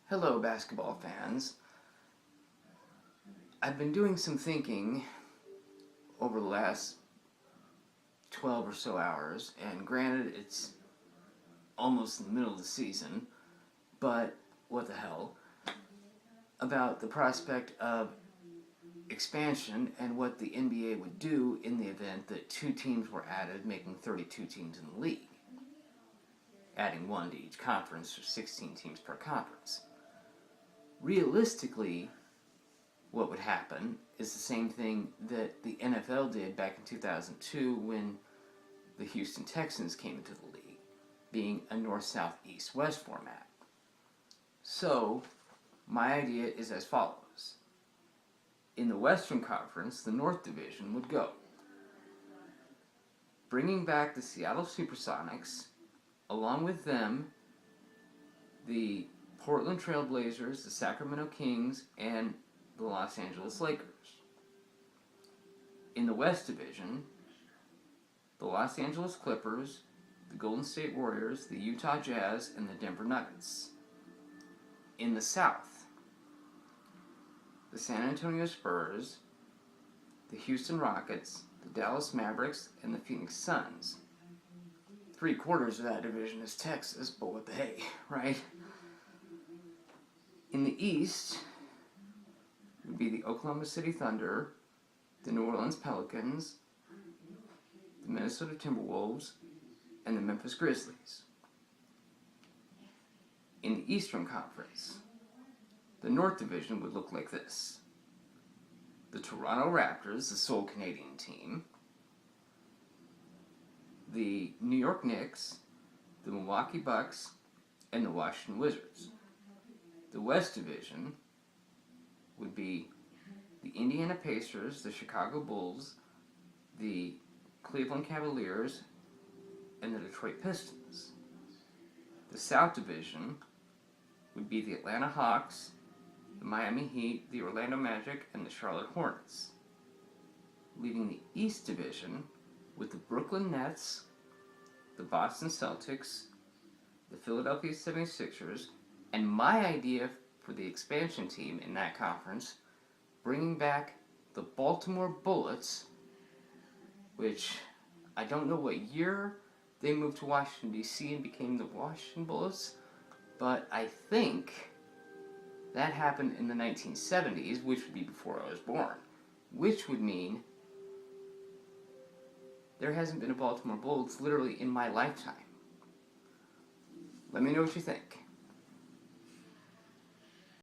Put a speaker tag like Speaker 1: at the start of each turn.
Speaker 1: Hello, basketball fans. I've been doing some thinking over the last 12 or so hours, and granted, it's almost in the middle of the season, but what the hell, about the prospect of expansion and what the NBA would do in the event that two teams were added, making 32 teams in the league, adding one to each conference, or 16 teams per conference. Realistically, what would happen is the same thing that the NFL did back in 2002 when the Houston Texans came into the league, being a north-south-east-west format. So, my idea is as follows. In the Western Conference, the North Division would go, bringing back the Seattle Supersonics, along with them, the Portland Trail Blazers, the Sacramento Kings, and the Los Angeles Lakers. In the West Division, the Los Angeles Clippers, the Golden State Warriors, the Utah Jazz, and the Denver Nuggets. In the South, the San Antonio Spurs, the Houston Rockets, the Dallas Mavericks, and the Phoenix Suns. 3/4 of that division is Texas, but what the hey, right? In the East would be the Oklahoma City Thunder, the New Orleans Pelicans, the Minnesota Timberwolves, and the Memphis Grizzlies. In the Eastern Conference, the North Division would look like this. The Toronto Raptors, the sole Canadian team, the New York Knicks, the Milwaukee Bucks, and the Washington Wizards. The West Division would be the Indiana Pacers, the Chicago Bulls, the Cleveland Cavaliers, and the Detroit Pistons. The South Division would be the Atlanta Hawks, the Miami Heat, the Orlando Magic, and the Charlotte Hornets. Leaving the East Division with the Brooklyn Nets, the Boston Celtics, the Philadelphia 76ers, and my idea for the expansion team in that conference, bringing back the Baltimore Bullets, which I don't know what year they moved to Washington, D.C. and became the Washington Bullets, but I think that happened in the 1970s, which would be before I was born, which would mean there hasn't been a Baltimore Bullets literally in my lifetime. Let me know what you think.